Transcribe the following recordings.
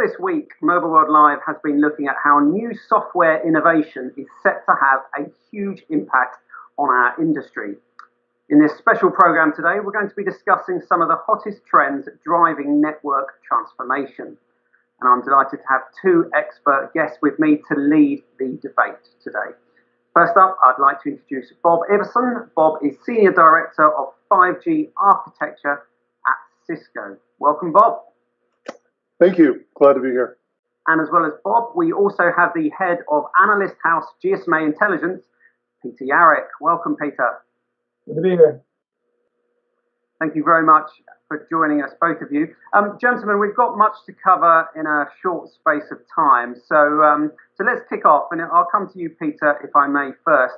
this week, Mobile World Live has been looking at how new software innovation is set to have a huge impact on our industry. In this special program today, we're going to be discussing some of the hottest trends driving network transformation. And I'm delighted to have two expert guests with me to lead the debate today. First up, I'd like to introduce Bob Iverson. Bob is Senior Director of 5G Architecture at Cisco. Welcome, Bob. Thank you. Glad to be here. And as well as Bob, we also have the Head of Analyst House GSMA Intelligence, Peter Yarrick. Welcome, Peter. Good to be here. Thank you very much for joining us, both of you. Gentlemen, we've got much to cover in a short space of time. So let's kick off, and I'll come to you, Peter, if I may first.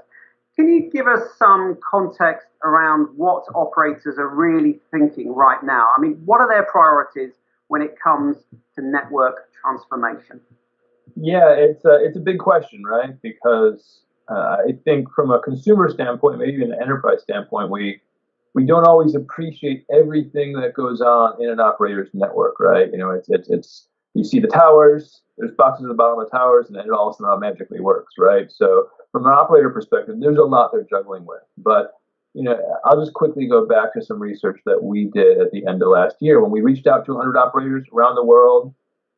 Can you give us some context around what operators are really thinking right now? I mean, what are their priorities when it comes to network transformation? Yeah, it's a big question, right? Because I think from a consumer standpoint, maybe even an enterprise standpoint, we don't always appreciate everything that goes on in an operator's network, right? You know, it's you see the towers, there's boxes at the bottom of the towers, and then it all somehow magically works, right? So from an operator perspective, there's a lot they're juggling with. But you know, I'll just quickly go back to some research that we did at the end of last year when we reached out to 100 operators around the world.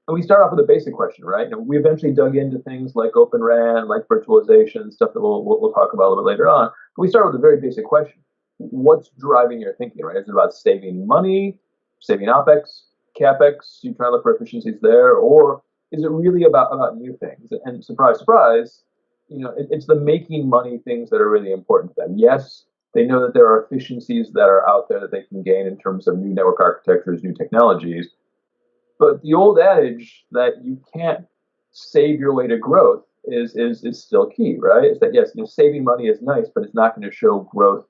And we start off with a basic question, right? You know, we eventually dug into things like Open RAN, like virtualization, stuff that we'll talk about a little bit later on. But we start with a very basic question. What's driving your thinking, right? Is it about saving money, saving OpEx, CapEx, you try to look for efficiencies there, or is it really about new things? And surprise, surprise, you know, it's the making money things that are really important to them. Yes, they know that there are efficiencies that are out there that they can gain in terms of new network architectures, new technologies. But the old adage that you can't save your way to growth is still key, right? It's that, yes, you know, saving money is nice, but it's not going to show growth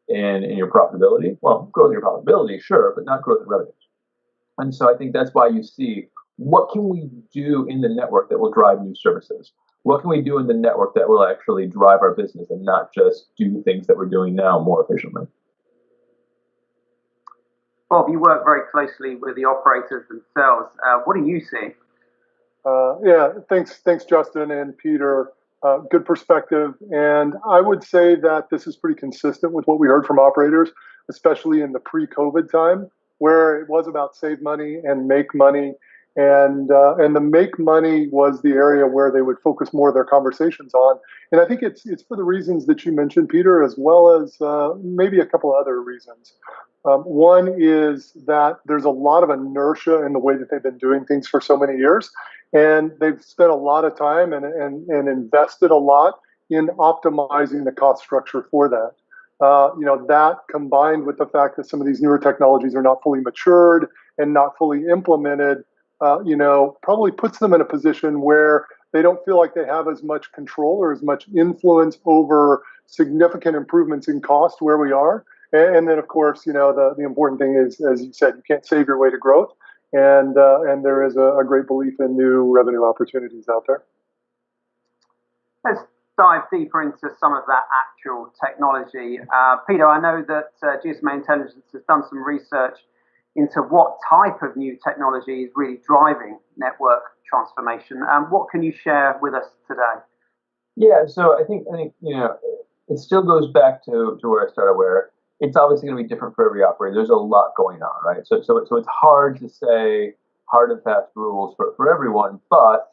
in your profitability. Well, growth in your profitability, sure, but not growth in revenues. And so I think that's why you see, what can we do in the network that will drive new services? What can we do in the network that will actually drive our business and not just do things that we're doing now more efficiently? Bob, you work very closely with the operators themselves. What do you see? Yeah, thanks, Justin and Peter. Good perspective. And I would say that this is pretty consistent with what we heard from operators, especially in the pre-COVID time, where it was about save money and make money. And the make money was the area where they would focus more of their conversations on. And I think it's for the reasons that you mentioned, Peter, as well as maybe a couple other reasons. One is that there's a lot of inertia in the way that they've been doing things for so many years, and they've spent a lot of time and invested a lot in optimizing the cost structure for that. You know, that combined with the fact that some of these newer technologies are not fully matured and not fully implemented, you know, probably puts them in a position where they don't feel like they have as much control or as much influence over significant improvements in cost where we are. And then, of course, you know, the important thing is, as you said, you can't save your way to growth. And there is a great belief in new revenue opportunities out there. Let's dive deeper into some of that actual technology. Peter, I know that GSMA Intelligence has done some research into what type of new technology is really driving network transformation. What can you share with us today? Yeah, so I think you know, it still goes back to where I started, where it's obviously going to be different for every operator. There's a lot going on, right? So it's hard to say hard and fast rules for everyone, but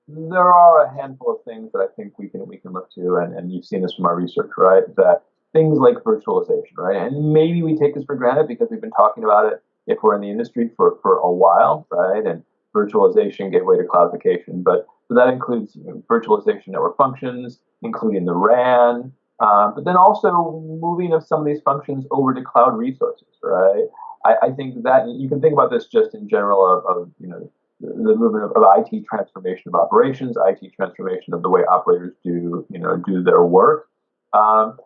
there are a handful of things that I think we can look to, and you've seen this from our research, right? That things like virtualization, right? And maybe we take this for granted because we've been talking about it if we're in the industry for a while, right? And virtualization, gateway to cloudification, but that includes, you know, virtualization network functions, including the RAN, but then also moving of some of these functions over to cloud resources, right? I think that you can think about this just in general of you know, the movement of IT transformation of operations, IT transformation of the way operators do their work. And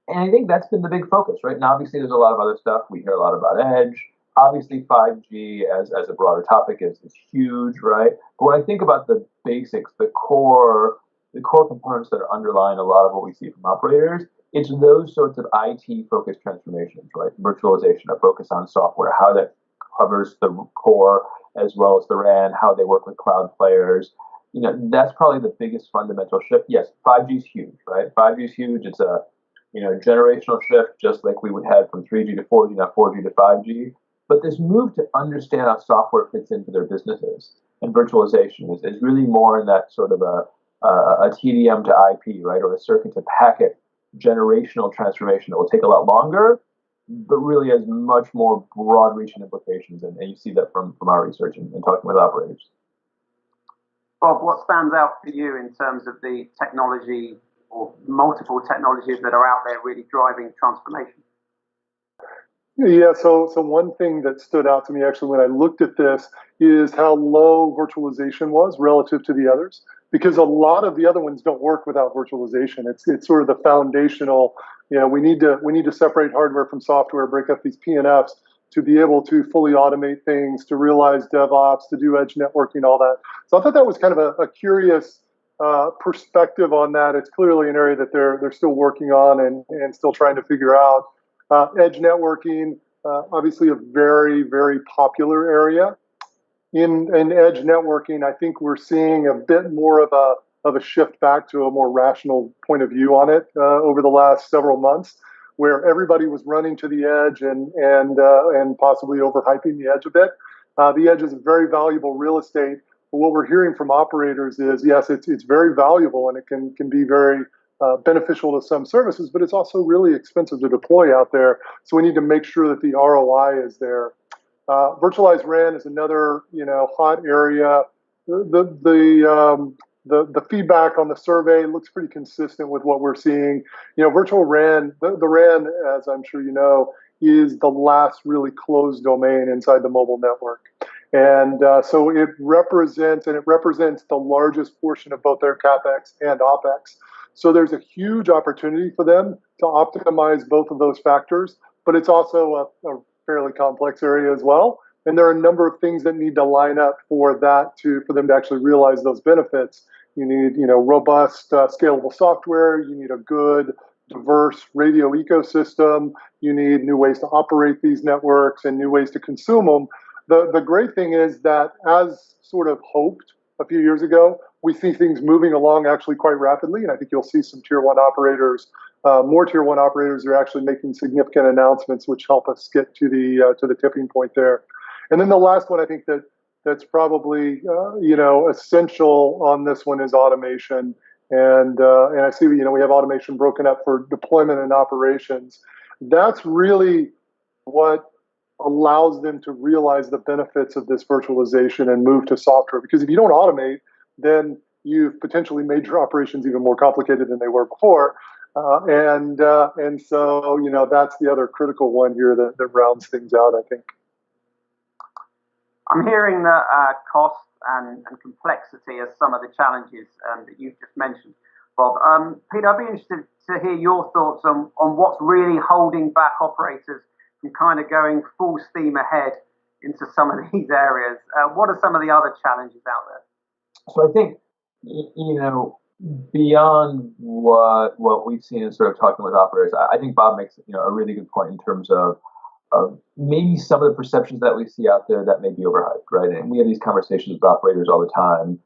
I think that's been the big focus, right? And obviously there's a lot of other stuff. We hear a lot about edge. Obviously 5G as a broader topic is huge, right? But when I think about the basics, the core components that are underlying a lot of what we see from operators, it's those sorts of IT-focused transformations, right? Virtualization, a focus on software, how that covers the core as well as the RAN, how they work with cloud players. That's probably the biggest fundamental shift. Yes, 5G is huge, right? 5G is huge. It's a generational shift, just like we would have from 3G to 4G, now 4G to 5G. But this move to understand how software fits into their businesses and virtualization is really more in that sort of a TDM to IP, right, or a circuit to packet generational transformation that will take a lot longer, but really has much more broad-reaching implications. And you see that from our research and talking with operators. Bob, what stands out for you in terms of the technology or multiple technologies that are out there really driving transformation? Yeah, so one thing that stood out to me actually when I looked at this is how low virtualization was relative to the others, because a lot of the other ones don't work without virtualization. It's sort of the foundational. We need to separate hardware from software, break up these PNFs to be able to fully automate things, to realize DevOps, to do edge networking, all that. So I thought that was kind of a curious perspective on that. It's clearly an area that they're still working on and still trying to figure out. Edge networking, obviously a very, very popular area. In edge networking, I think we're seeing a bit more of a shift back to a more rational point of view on it over the last several months, where everybody was running to the edge and possibly overhyping the edge a bit. The edge is very valuable real estate. But what we're hearing from operators is, yes, it's very valuable and it can be very beneficial to some services, but it's also really expensive to deploy out there. So we need to make sure that the ROI is there. Virtualized RAN is another hot area. The feedback on the survey looks pretty consistent with what we're seeing. Virtual RAN, the RAN, as I'm sure you know, is the last really closed domain inside the mobile network. And so it represents the largest portion of both their CapEx and OpEx. So there's a huge opportunity for them to optimize both of those factors, but it's also a fairly complex area as well. And there are a number of things that need to line up for them to actually realize those benefits. You need, robust, scalable software. You need a good, diverse radio ecosystem. You need new ways to operate these networks and new ways to consume them. The great thing is that, as sort of hoped a few years ago, we see things moving along actually quite rapidly, and I think you'll see some tier one operators, more tier one operators are actually making significant announcements, which help us get to the tipping point there. And then the last one, I think that's probably essential on this one is automation, and I see we have automation broken up for deployment and operations. That's really what allows them to realize the benefits of this virtualization and move to software. Because if you don't automate, then you've potentially made your operations even more complicated than they were before. And so, that's the other critical one here that rounds things out, I think. I'm hearing that cost and complexity as some of the challenges that you've just mentioned, Bob. Peter, I'd be interested to hear your thoughts on what's really holding back operators from kind of going full steam ahead into some of these areas. What are some of the other challenges out there? So I think, beyond what we've seen in sort of talking with operators, I think Bob makes a really good point in terms of maybe some of the perceptions that we see out there that may be overhyped, right? And we have these conversations with operators all the time.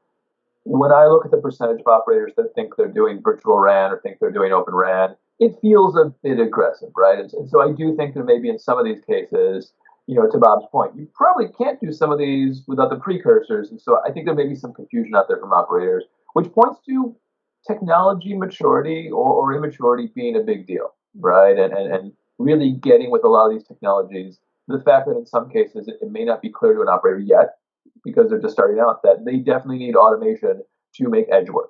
When I look at the percentage of operators that think they're doing virtual RAN or think they're doing open RAN, it feels a bit aggressive, right? And so I do think that maybe in some of these cases, to Bob's point, you probably can't do some of these without the precursors. And so I think there may be some confusion out there from operators, which points to technology maturity or immaturity being a big deal, right? And really getting with a lot of these technologies, the fact that in some cases it may not be clear to an operator yet, because they're just starting out, that they definitely need automation to make edge work,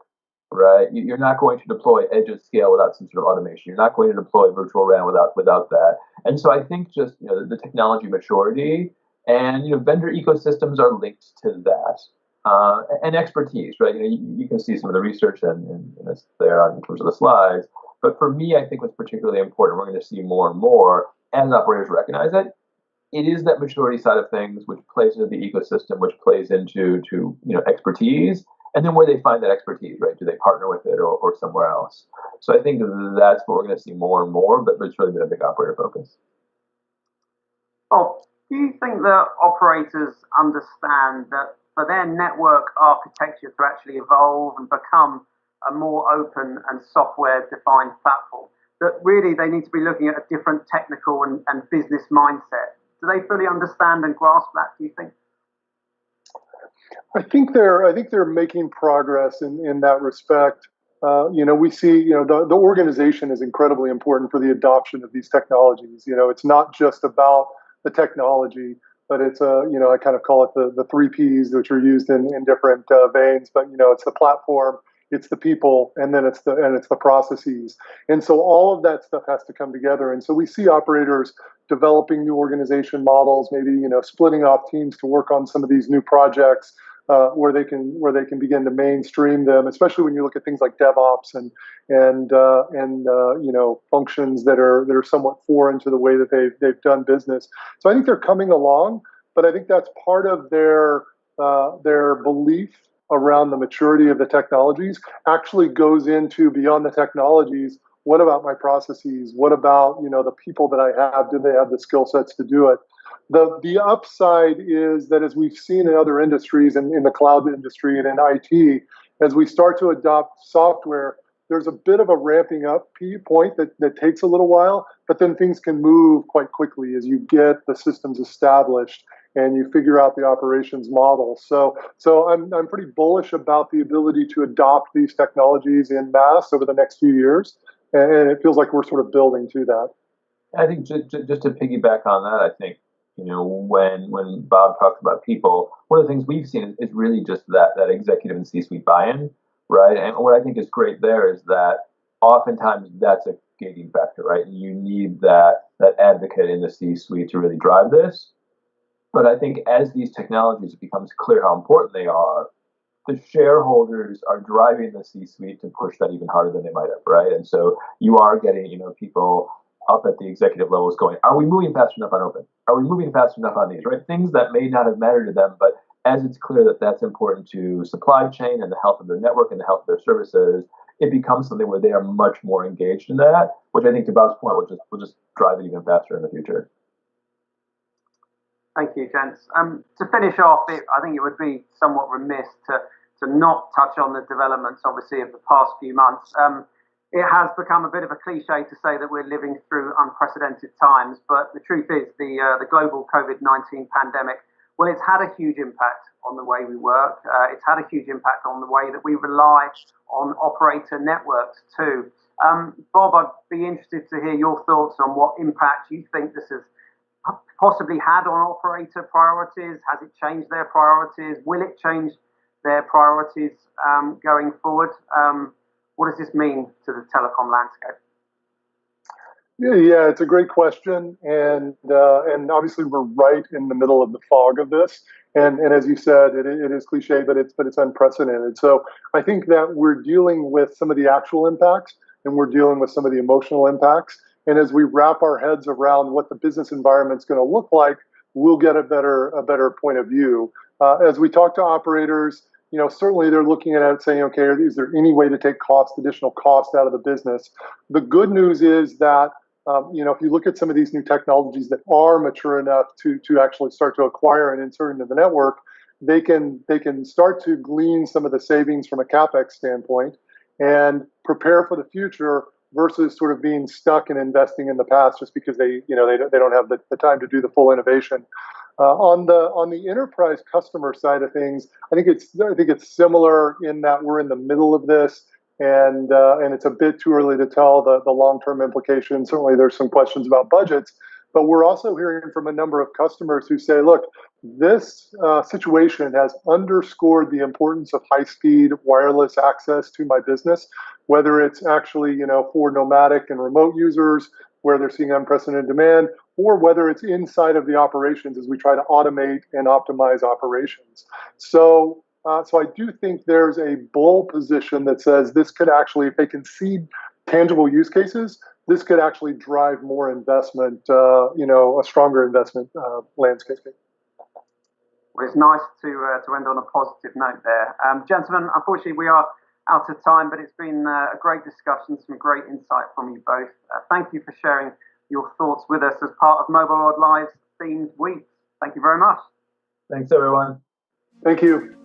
right? You're not going to deploy edge at scale without some sort of automation. You're not going to deploy virtual RAN without that. And so I think just the technology maturity and vendor ecosystems are linked to that, and expertise, right? You can see some of the research and it's there in terms of the slides. But for me, I think what's particularly important, we're going to see more and more as operators recognize it. It is that maturity side of things, which plays into the ecosystem, which plays into expertise, and then where they find that expertise, right? Do they partner with it or somewhere else? So I think that's what we're going to see more and more, but it's really been a big operator focus. Oh, Do you think that operators understand that for their network architecture to actually evolve and become a more open and software-defined platform, that really they need to be looking at a different technical and business mindset? Do they fully understand and grasp that, do you think? I think they're making progress in that respect. We see, the organization is incredibly important for the adoption of these technologies. It's not just about the technology, but it's I kind of call it the three Ps, which are used in different veins. But it's the platform, it's the people, and then it's the processes. And so all of that stuff has to come together. And so we see operators developing new organization models, maybe splitting off teams to work on some of these new projects where they can begin to mainstream them, especially when you look at things like DevOps and functions that are somewhat foreign to the way that they've done business. So I think they're coming along, but I think that's part of their belief around the maturity of the technologies actually goes into beyond the technologies. What about my processes? What about the people that I have? Do they have the skill sets to do it? The upside is that, as we've seen in other industries and in the cloud industry and in IT, as we start to adopt software, there's a bit of a ramping up point that takes a little while, but then things can move quite quickly as you get the systems established and you figure out the operations model. So I'm pretty bullish about the ability to adopt these technologies in mass over the next few years, and it feels like we're sort of building to that. I think just to piggyback on that, I think when Bob talks about people, one of the things we've seen is really just that executive and C-suite buy-in, right? And what I think is great there is that oftentimes that's a gating factor, right? You need that advocate in the C-suite to really drive this. But I think as these technologies, it becomes clear how important they are, the shareholders are driving the C-suite to push that even harder than they might have, right? And so you are getting, people up at the executive levels going, are we moving fast enough on open? Are we moving fast enough on these, right? Things that may not have mattered to them, but as it's clear that that's important to supply chain and the health of their network and the health of their services, it becomes something where they are much more engaged in that, which I think, to Bob's point, will just drive it even faster in the future. Thank you, gents. To finish off, I think it would be somewhat remiss to not touch on the developments, obviously, of the past few months. It has become a bit of a cliche to say that we're living through unprecedented times, but the truth is the global COVID-19 pandemic, well, it's had a huge impact on the way we work. It's had a huge impact on the way that we rely on operator networks too. Bob, I'd be interested to hear your thoughts on what impact you think this has possibly had on operator priorities. Has it changed their priorities? Will it change their priorities going forward? What does this mean to the telecom landscape? Yeah, it's a great question, and obviously we're right in the middle of the fog of this. And as you said, it is cliche, but it's unprecedented. So I think that we're dealing with some of the actual impacts, and we're dealing with some of the emotional impacts. And as we wrap our heads around what the business environment's going to look like, we'll get a better point of view. As we talk to operators, certainly they're looking at it saying, okay, is there any way to take additional cost out of the business? The good news is that, if you look at some of these new technologies that are mature enough to actually start to acquire and insert into the network, they can start to glean some of the savings from a CapEx standpoint and prepare for the future versus sort of being stuck and investing in the past just because they don't have the time to do the full innovation. On the enterprise customer side of things, I think it's similar in that we're in the middle of this, and it's a bit too early to tell the long-term implications. Certainly, there's some questions about budgets, but we're also hearing from a number of customers who say, look, this situation has underscored the importance of high-speed wireless access to my business, whether it's actually for nomadic and remote users where they're seeing unprecedented demand, or whether it's inside of the operations as we try to automate and optimize operations. So I do think there's a bull position that says this could actually, if they can see tangible use cases, this could actually drive more investment, a stronger investment landscape. Well, it's nice to end on a positive note there. Gentlemen, unfortunately, we are out of time, but it's been a great discussion, some great insight from you both. Thank you for sharing your thoughts with us as part of Mobile World Live's themed week. Thank you very much. Thanks, everyone. Thank you.